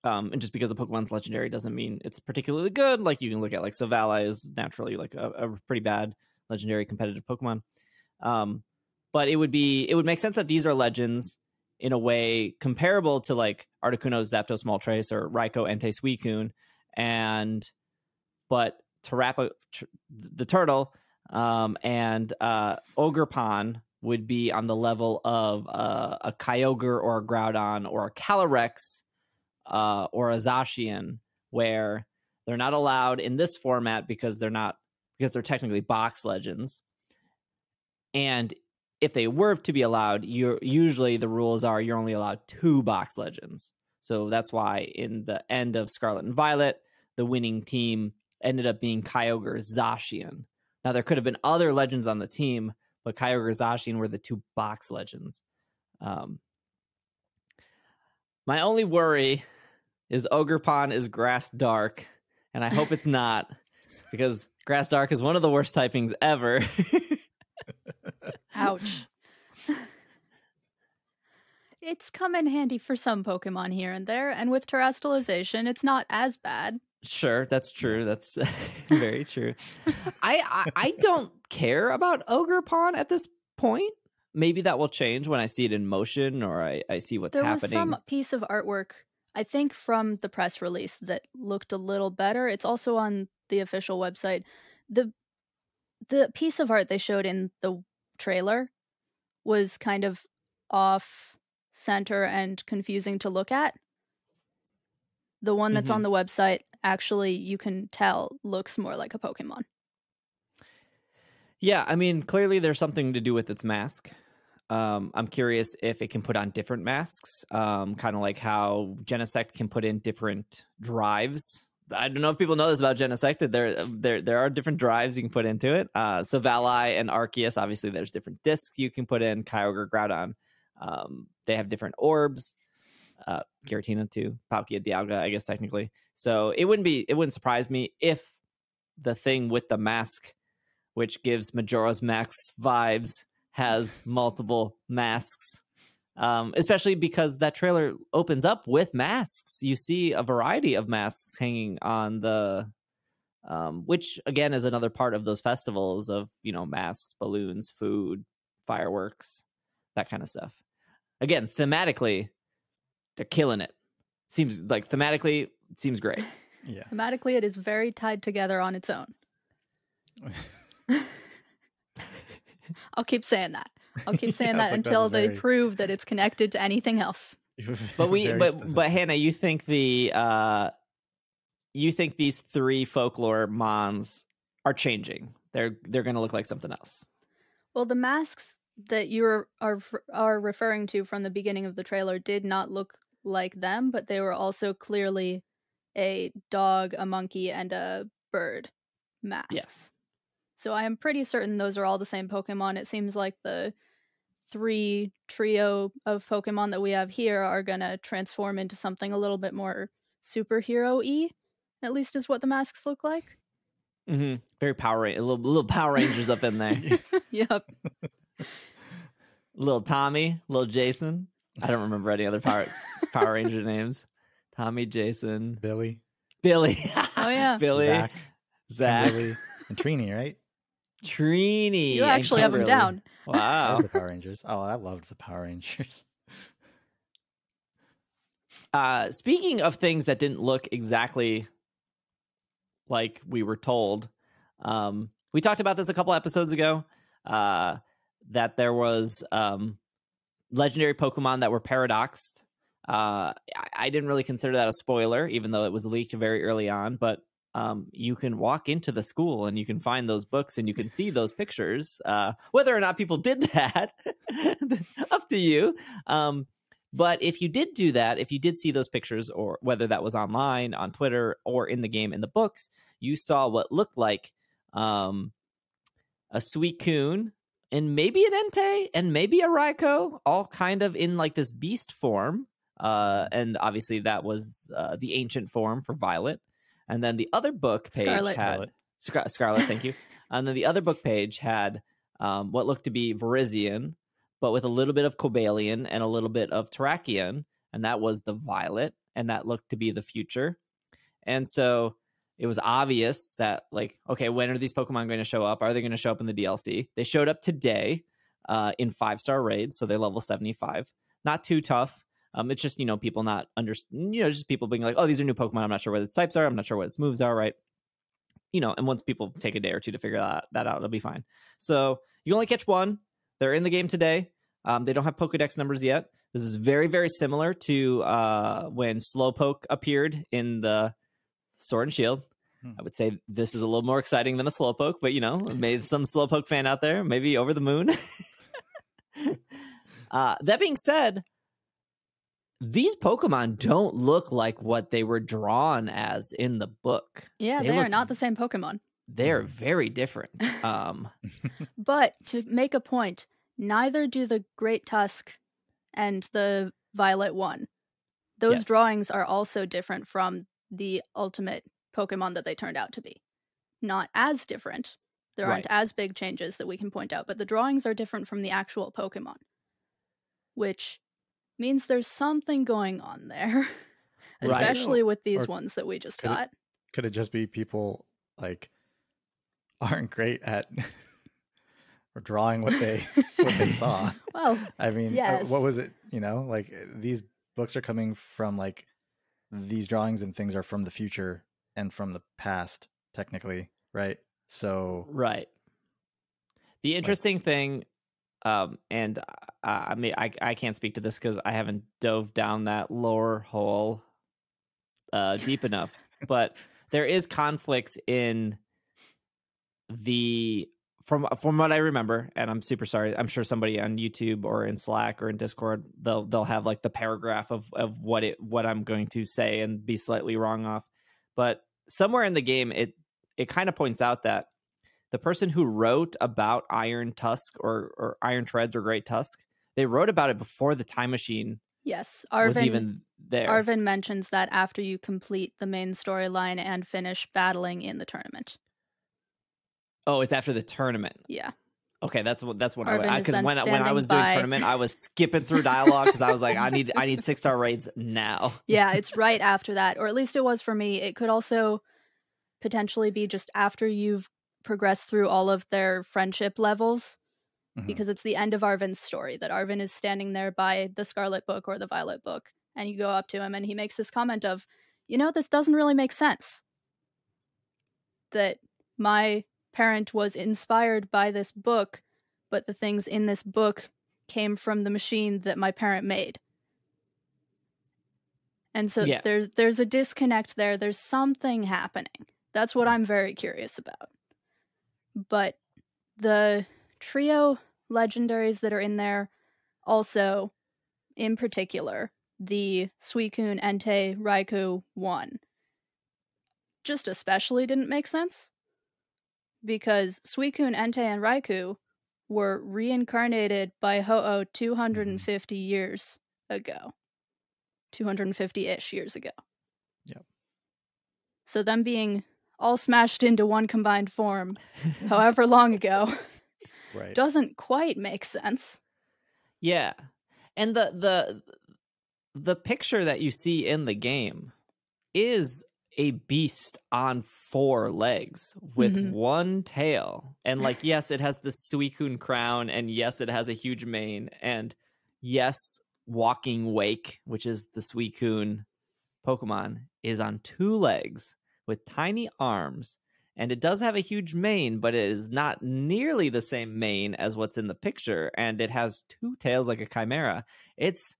And just because a Pokemon's legendary doesn't mean it's particularly good. Like you can look at like Savala is naturally like a pretty bad legendary competitive Pokemon. But it would make sense that these are legends in a way comparable to like Articuno, Zapdos, Moltres, or Raikou, Entei, Suicune, but the turtle, and Ogerpon would be on the level of a Kyogre or a Groudon or a Calyrex or a Zacian, where they're not allowed in this format because they're technically box legends. And if they were to be allowed, usually the rules are you're only allowed 2 box legends. So that's why in the end of Scarlet and Violet, the winning team ended up being Kyogre Zacian. Now there could have been other legends on the team, but Kyogre Zacian were the 2 box legends. My only worry is Ogerpon is Grass Dark, and I hope it's not, because Grass Dark is one of the worst typings ever. Ouch. It's come in handy for some Pokemon here and there, and with terrestrialization, it's not as bad. Sure, that's true. That's very true. I don't care about Ogerpon at this point. Maybe that will change when I see it in motion or I see what's There happening. was some piece of artwork, I think from the press release, that looked a little better. It's also on the official website. The piece of art they showed in the trailer was kind of off center and confusing to look at. The one that's on the website, actually, you can tell looks more like a Pokemon. Yeah, I mean, clearly there's something to do with its mask. I'm curious if it can put on different masks, kind of like how Genesect can put in different drives. I don't know if people know this about Genesect, that there are different drives you can put into it. Savalai and Arceus, obviously there's different discs you can put in. Kyogre, Groudon, they have different orbs. Giratina too, Palkia, Dialga, I guess technically. So it wouldn't surprise me if the thing with the mask, which gives Majora's Mask vibes, has multiple masks. Especially because that trailer opens up with masks. You see a variety of masks hanging on the, which again is another part of those festivals of, masks, balloons, food, fireworks, that kind of stuff. Again, thematically, they're killing it. Seems like thematically, it seems great. Yeah. Thematically, it is very tied together on its own. I'll keep saying that. I'll keep saying Yeah, that it's like until that's they very- prove that it's connected to anything else. But Very specific. but Hannah, you think these 3 folklore mons are changing? They're going to look like something else. Well, the masks that you are referring to from the beginning of the trailer did not look like them, but they were also clearly a dog, a monkey, and a bird masks. Yes. So I am pretty certain those are all the same Pokemon. It seems like the 3 trio of Pokemon that we have here are gonna transform into something a little bit more superhero-y, at least is what the masks look like. Mm-hmm. Very a little Power Rangers up in there. Yep. Little Tommy, little Jason. I don't remember any other Power Ranger names. Tommy, Jason, Billy. Oh yeah. Billy, Zach, Kimberly, and Trini, right? Trini. You actually have them down. Wow. There's the Power Rangers. Oh, I loved the Power Rangers. Speaking of things that didn't look exactly like we were told, we talked about this a couple episodes ago, that there was legendary Pokemon that were paradoxed. I didn't really consider that a spoiler, even though it was leaked very early on, but you can walk into the school and you can find those books and you can see those pictures. Whether or not people did that, up to you. But if you did do that, if you did see those pictures, or whether that was online, on Twitter, or in the game, in the books, you saw what looked like a Suicune and maybe an Entei and maybe a Raikou, all kind of in like this beast form. And obviously that was the ancient form for Violet. And then the other book page had Scarlet, thank you. And then the other book page had what looked to be Virizion, but with a little bit of Cobalion and a little bit of Terrakion, and that was the Violet, and that looked to be the future. And so it was obvious that, like, okay, when are these Pokemon going to show up? Are they going to show up in the DLC? They showed up today in 5-star raids, so they're level 75. Not too tough. It's just, people not just people being like, oh, these are new Pokemon. I'm not sure what its types are. I'm not sure what its moves are, right? And once people take a day or two to figure that out, it'll be fine. So you only catch one. They're in the game today. They don't have Pokedex numbers yet. This is very, very similar to when Slowpoke appeared in the Sword and Shield. I would say this is a little more exciting than a Slowpoke, but, maybe some Slowpoke fan out there, maybe over the moon. That being said, these Pokemon don't look like what they were drawn as in the book. Yeah, they are not the same Pokemon. They're very different. But to make a point, neither do the Great Tusk and the Violet one. Those drawings are also different from the ultimate Pokemon that they turned out to be. Not as different. There aren't as big changes that we can point out, but the drawings are different from the actual Pokemon. Which means there's something going on there. Especially with these ones that we just got. Could it just be people, like, aren't great at or drawing what they saw? Well, I mean, yes. What was it? Like, these books are coming from, like, these drawings and things are from the future and from the past, technically, right? So right. The interesting thing, and I mean, I can't speak to this because I haven't dove down that lore hole deep enough, but there is conflicts in from what I remember, and I'm super sorry. I'm sure somebody on YouTube or in Slack or in Discord, they'll have like the paragraph of what I'm going to say and be slightly wrong off. But somewhere in the game, it kind of points out that the person who wrote about Iron Tusk or Iron Treads or Great Tusk, they wrote about it before the Time Machine. Yes, was even there. Arvin mentions that after you complete the main storyline and finish battling in the tournament. Oh, it's after the tournament. Yeah. Okay, that's what because when I was doing tournament, I was skipping through dialogue because I was like, I need 6-star raids now. Yeah, it's right after that, or at least it was for me. It could also potentially be just after you've progressed through all of their friendship levels, because it's the end of Arvin's story that Arvin is standing there by the Scarlet Book or the Violet Book, and you go up to him and he makes this comment of, this doesn't really make sense. That my parent was inspired by this book, but the things in this book came from the machine that my parent made. And so Yeah. there's a disconnect there. There's something happening. That's what I'm very curious about. But the trio legendaries that are in there, also, in particular, the Suicune, Entei, Raikou 1, just especially didn't make sense. Because Suicune, Entei, and Raikou were reincarnated by Ho-Oh 250 years ago. 250-ish years ago. Yep. So them being all smashed into one combined form, however long ago, Right. doesn't quite make sense. Yeah. And the picture that you see in the game is a beast on 4 legs with one tail. And like, yes, it has the Suicune crown, and yes, it has a huge mane, and yes, Walking Wake, which is the Suicune Pokemon, is on 2 legs with tiny arms, and it does have a huge mane, but it is not nearly the same mane as what's in the picture, and it has 2 tails like a chimera. It's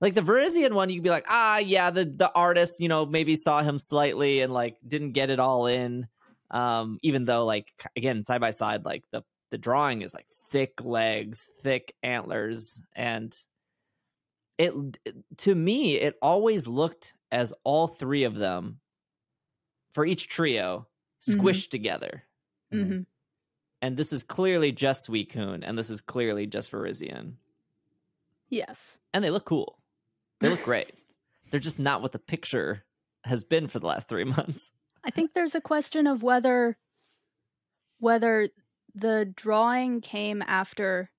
like the Virizion one, you could be like, yeah, the artist, maybe saw him slightly and like didn't get it all in. Even though, like, again, side by side, like the drawing is like thick legs, thick antlers, and it, to me, it always looked as all 3 of them for each trio squished together. Mm-hmm. And this is clearly just Suicune, and this is clearly just Virizion. Yes. And they look cool. They look great. They're just not what the picture has been for the last 3 months. I think there's a question of whether the drawing came after...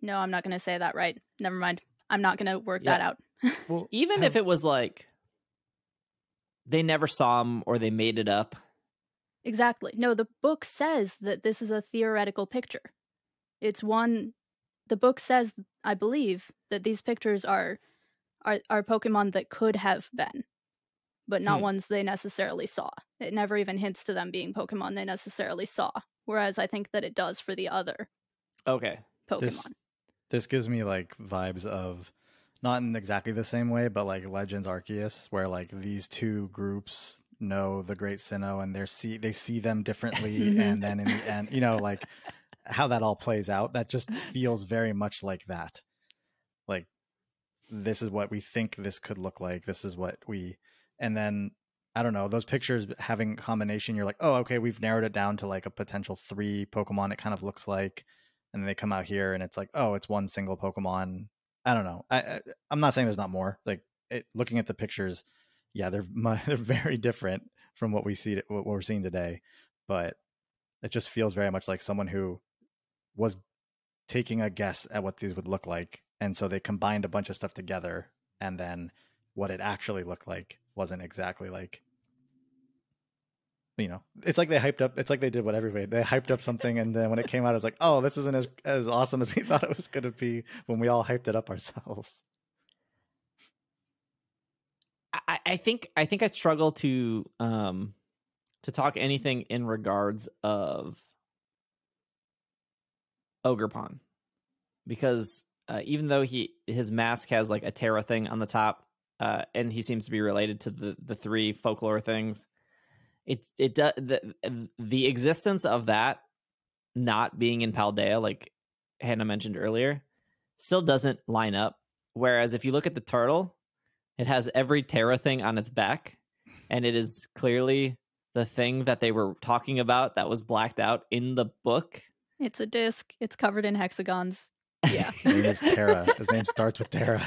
No, I'm not going to say that right. Never mind. I'm not going to work that out. Well, Even if it was like they never saw him or they made it up. Exactly. No, the book says that this is a theoretical picture. It's one... The book says, I believe, that these pictures are Pokemon that could have been, but not ones they necessarily saw. It never even hints to them being Pokemon they necessarily saw, whereas I think that it does for the other Okay. Pokemon. This gives me like vibes of, not in exactly the same way, but like Legends Arceus, where like these 2 groups know the Great Sinnoh and they see them differently, and then in the end, like how that all plays out, that just feels very much like that. Like, this is what we think this could look like. This is what and then, I don't know, those pictures having a combination, you're like, oh, okay, we've narrowed it down to like a potential 3 Pokemon it kind of looks like. And then they come out here and it's like, oh, it's one single Pokemon. I don't know. I'm not saying there's not more. Like, looking at the pictures, yeah, they're very different from what we're seeing today. But it just feels very much like someone who was taking a guess at what these would look like, and so they combined a bunch of stuff together, and then what it actually looked like wasn't exactly like, it's like they hyped up, it's like they did what everybody, they hyped up something, and then when it came out, it was like, oh, this isn't as awesome as we thought it was going to be when we all hyped it up ourselves. I think I struggle to talk anything in regards of Ogerpon, because even though his mask has like a Terra thing on the top, and he seems to be related to the 3 folklore things, it does the existence of that not being in Paldea, like Hannah mentioned earlier, still doesn't line up. Whereas if you look at the turtle, it has every Terra thing on its back, and it is clearly the thing that they were talking about that was blacked out in the book. It's a disc. It's covered in hexagons. Yeah. His name is Terra. His name starts with Terra.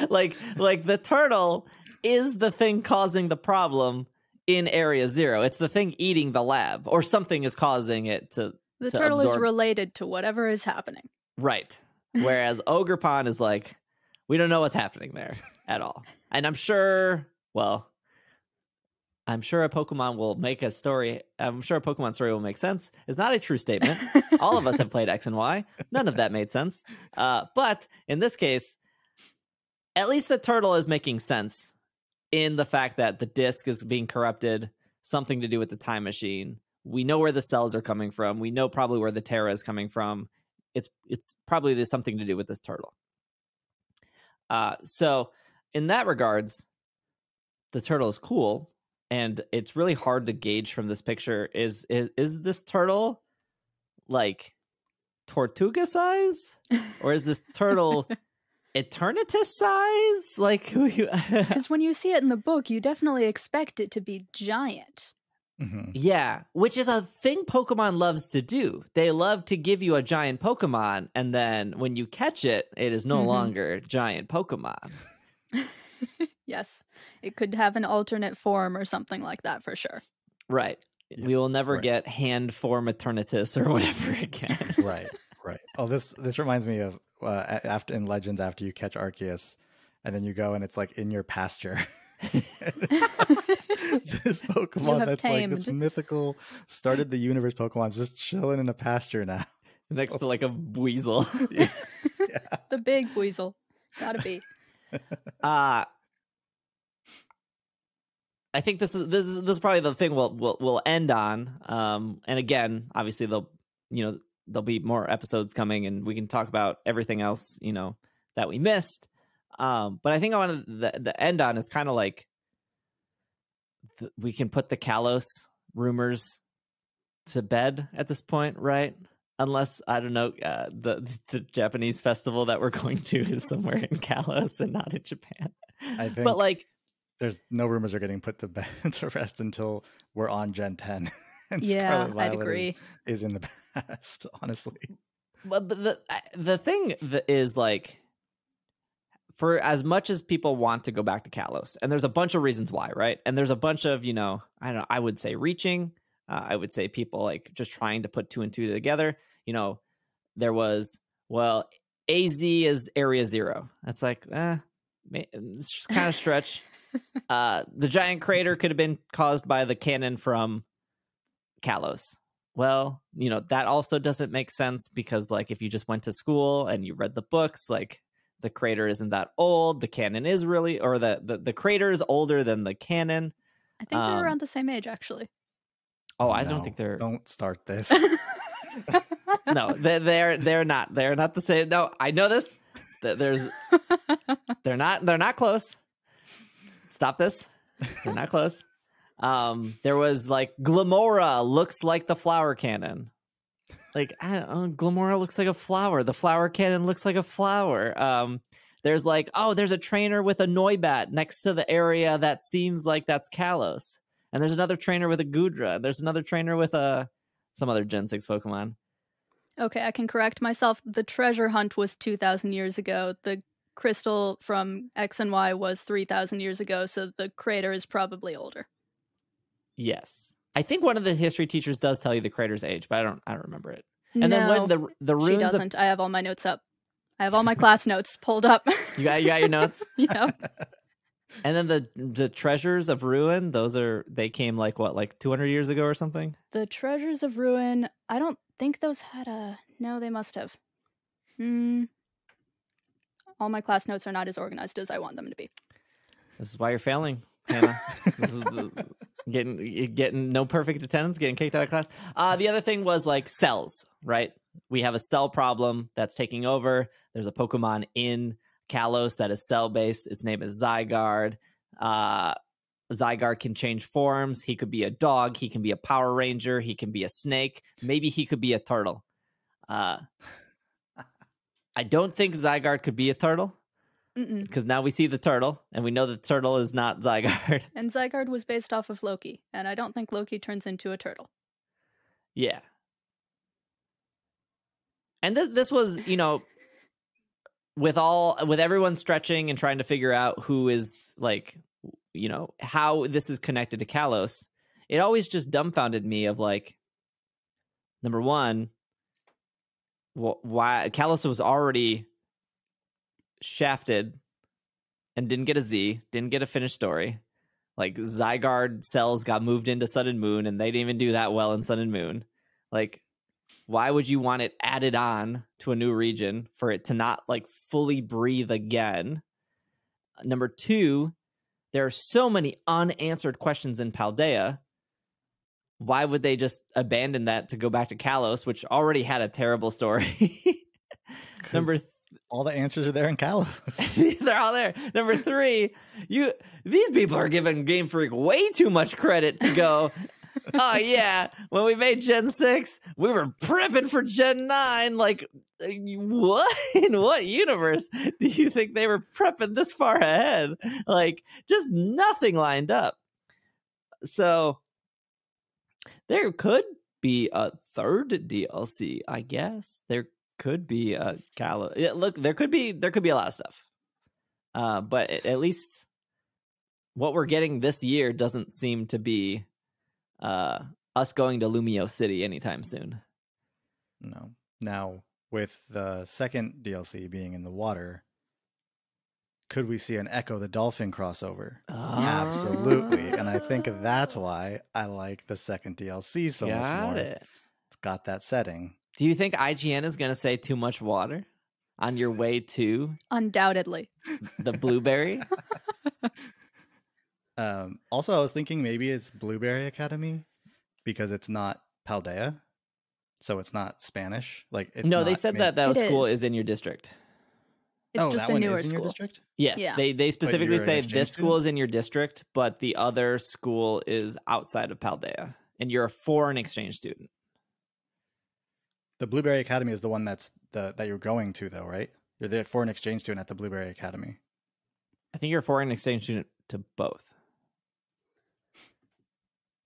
like the turtle is the thing causing the problem in Area 0. It's the thing eating the lab, or something is causing it to The turtle absorb. is related to whatever is happening. Right. Whereas Ogerpon is like, we don't know what's happening there at all. And I'm sure a Pokemon will make a story. I'm sure a Pokemon story will make sense. It's not a true statement. All of us have played X and Y. None of that made sense. But in this case, at least the turtle is making sense in the fact that the disc is being corrupted, something to do with the time machine. We know where the cells are coming from. We know probably where the Terra is coming from. It's probably there's something to do with this turtle. So in that regards, the turtle is cool, and it's really hard to gauge from this picture. Is this turtle like Tortuga size, or is this turtle Eternatus size? Like, because when you see it in the book, you definitely expect it to be giant. Mhm. yeah, which is a thing Pokemon loves to do. They love to give you a giant Pokemon, and then when you catch it, it is no longer giant Pokemon. Yes, it could have an alternate form or something like that for sure. Right. Yeah, We will never right. get hand form Eternatus or whatever again. Right. Oh, this reminds me of after in Legends, after you catch Arceus, and then you go and it's like in your pasture. This Pokemon have that's like this tamed. mythical started the universe Pokemon's just chilling in a pasture now. Next to like a weasel. Yeah. The big weasel. Gotta be. I think this is probably the thing we'll end on. And again, obviously there'll be more episodes coming, and we can talk about everything else that we missed. But I think I wanted the end on is kind of like we can put the Kalos rumors to bed at this point, right? Unless, I don't know, the Japanese festival that we're going to is somewhere in Kalos and not in Japan. I think, but like, there's no rumors are getting put to bed to rest until we're on Gen 10. And Yeah, Scarlet I'd Violet agree. is in the past, honestly. but the thing that is like, for as much as people want to go back to Kalos, and there's a bunch of reasons why, right? And there's a bunch of, I don't know, I would say reaching. I would say people like just trying to put two and two together. There was, well, AZ is Area Zero. That's like, it's just kind of stretch. The giant crater could have been caused by the cannon from Kalos. Well, that also doesn't make sense because, like, if you just went to school and you read the books, like, the crater isn't that old. The cannon is really, or the crater is older than the cannon. I think they're around the same age, actually. Oh, I don't think they're. Don't start this. No, they're not. They're not the same. No, I know this. They're not close. Stop this. They're not close. There was like Glamora looks like the flower cannon. Like, I don't know, Glamora looks like a flower. The flower cannon looks like a flower. There's like, there's a trainer with a Noibat next to the area that seems like that's Kalos. And there's another trainer with a Gudra. There's another trainer with some other Gen 6 Pokemon. Okay, I can correct myself. The treasure hunt was 2,000 years ago. The crystal from X and Y was 3,000 years ago, so the crater is probably older. Yes. I think one of the history teachers does tell you the crater's age, but I don't remember it. And then when the runes she doesn't. I have all my notes up. I have all my class notes pulled up. You got your notes? Yeah. And then the treasures of ruin, they came like 200 years ago or something? The treasures of ruin, I don't think those had no, they must have. All my class notes are not as organized as I want them to be. This is why you're failing, Hannah. This is getting no perfect attendance, getting kicked out of class. The other thing was like cells, right? We have a cell problem that's taking over. There's a Pokemon in Kalos that is cell-based. Its name is Zygarde. Zygarde can change forms. He could be a dog. He can be a Power Ranger. He can be a snake. Maybe he could be a turtle. I don't think Zygarde could be a turtle. Because now we see the turtle, and we know the turtle is not Zygarde. And Zygarde was based off of Loki, and I don't think Loki turns into a turtle. Yeah. And this was, with everyone stretching and trying to figure out who is like, how this is connected to Kalos, it always just dumbfounded me of like, number one, why Kalos was already shafted and didn't get a Z, didn't get a finished story. Like, Zygarde cells got moved into Sun and Moon, and they didn't even do that well in Sun and Moon. Like, why would you want it added on to a new region for it to not like fully breathe again? Number two, there are so many unanswered questions in Paldea. Why would they just abandon that to go back to Kalos, which already had a terrible story? All the answers are there in Kalos. They're all there. Number 3, these people are giving Game Freak way too much credit to go, oh yeah, when we made Gen 6, we were prepping for Gen 9. Like, what? In what universe do you think they were prepping this far ahead? Like, just nothing lined up. So there could be a third DLC, I guess. There could be a Kalos. Yeah, look, there could be a lot of stuff. But at least what we're getting this year doesn't seem to be us going to Lumio City anytime soon. No. Now, with the second DLC being in the water, could we see an Echo the Dolphin crossover? Absolutely. And I think that's why I like the second DLC so much more. It's got that setting. Do you think IGN is going to say too much water on your way to Undoubtedly the Blueberry? Also, I was thinking maybe it's Blueberry Academy because it's not Paldea, so it's not Spanish. Like, it's no, they said that school is in your district. It's just a newer in school. Your district? Yes, yeah. They specifically say this school student? is in your district, but the other school is outside of Paldea, and you're a foreign exchange student. The Blueberry Academy is the one that you're going to, though, right? You're the foreign exchange student at the Blueberry Academy. I think you're a foreign exchange student to both.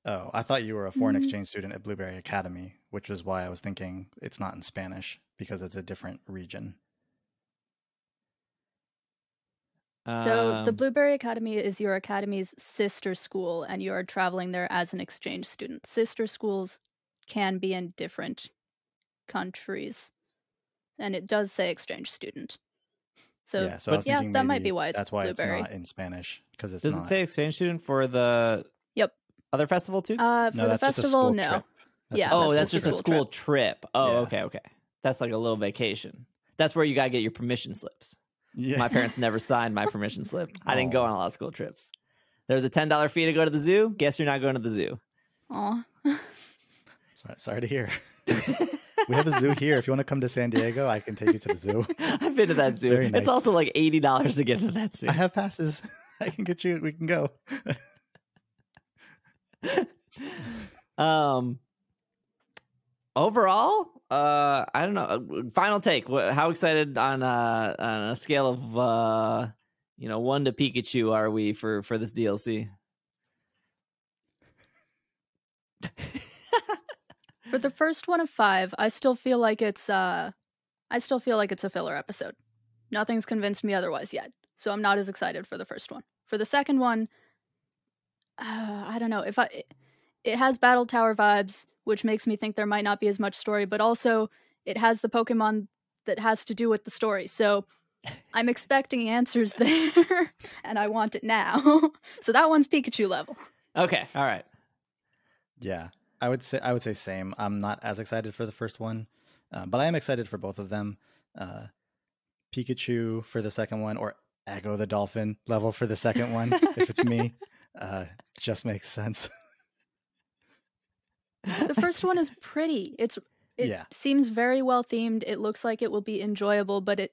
Oh, I thought you were a foreign exchange student at Blueberry Academy, which was why I was thinking it's not in Spanish because it's a different region. So the Blueberry Academy is your academy's sister school, and you are traveling there as an exchange student. Sister schools can be in different countries, and it does say exchange student. So yeah, so I was thinking that might be why that's why Blueberry. It's not in Spanish because it's Does not. it say exchange student for the other festival too? For no, the that's festival, just a school no. trip. That's just a school trip. Oh, Yeah. okay. That's like a little vacation. That's where you gotta get your permission slips. Yeah. My parents never signed my permission slip. I didn't go on a lot of school trips. There was a $10 fee to go to the zoo. Guess you're not going to the zoo. Aw. Sorry to hear. We have a zoo here. If you want to come to San Diego, I can take you to the zoo. I've been to that zoo. Very nice. It's also like $80 to get to that zoo. I have passes. I can get you. We can go. Overall, I don't know. Final take. How excited on a scale of 1 to Pikachu are we for this DLC? For the first one of 5, I still feel like it's a filler episode. Nothing's convinced me otherwise yet, so I'm not as excited for the first one. For the second one, I don't know it has Battle Tower vibes, which makes me think there might not be as much story, but also it has the Pokemon that has to do with the story. So I'm expecting answers there, and I want it now. So that one's Pikachu level. Okay, all right. Yeah, I would say same. I'm not as excited for the first one, but I am excited for both of them. Pikachu for the second one, or Echo the Dolphin level for the second one, if it's me, just makes sense. The first one is pretty. It seems very well themed. It looks like it will be enjoyable, but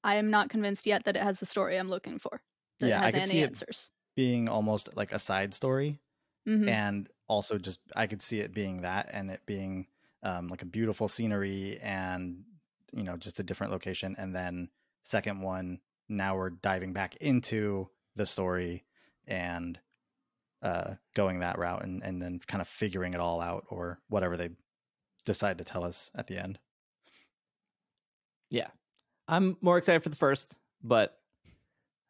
I am not convinced yet that it has the story I'm looking for. That it has I could any see answers. It being almost like a side story, Mm-hmm. and also just I could see it being that, and it being like a beautiful scenery, and just a different location. And then second one, now we're diving back into the story and going that route, and then kind of figuring it all out, or whatever they decide to tell us at the end. Yeah, I'm more excited for the first, but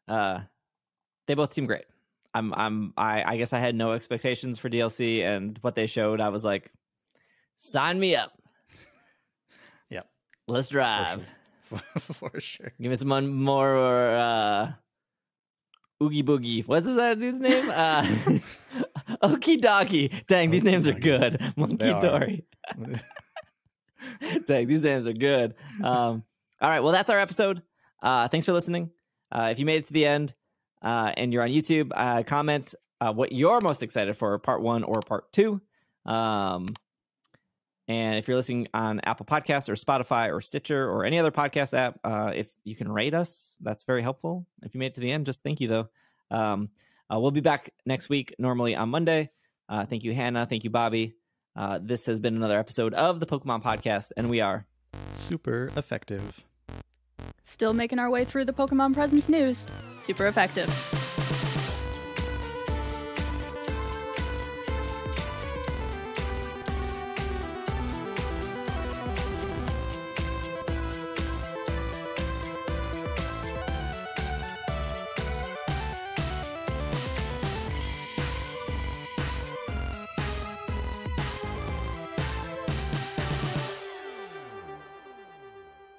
they both seem great. I guess I had no expectations for DLC, and what they showed, I was like, sign me up. Yep, let's drive. For sure. Give me some more Oogie Boogie. What's that dude's name? Okie Dokie. Dang, these names are good. Monkey Dory. Dang, these names are good. All right, well, that's our episode. Thanks for listening. If you made it to the end and you're on YouTube, comment what you're most excited for, part 1 or part 2. And if you're listening on Apple Podcasts or Spotify or Stitcher or any other podcast app, if you can rate us, that's very helpful. If you made it to the end, just thank you, though. We'll be back next week, normally on Monday. Thank you, Hannah. Thank you, Bobby. This has been another episode of the Pokemon Podcast, and we are super effective. Still making our way through the Pokemon Presence news. Super effective.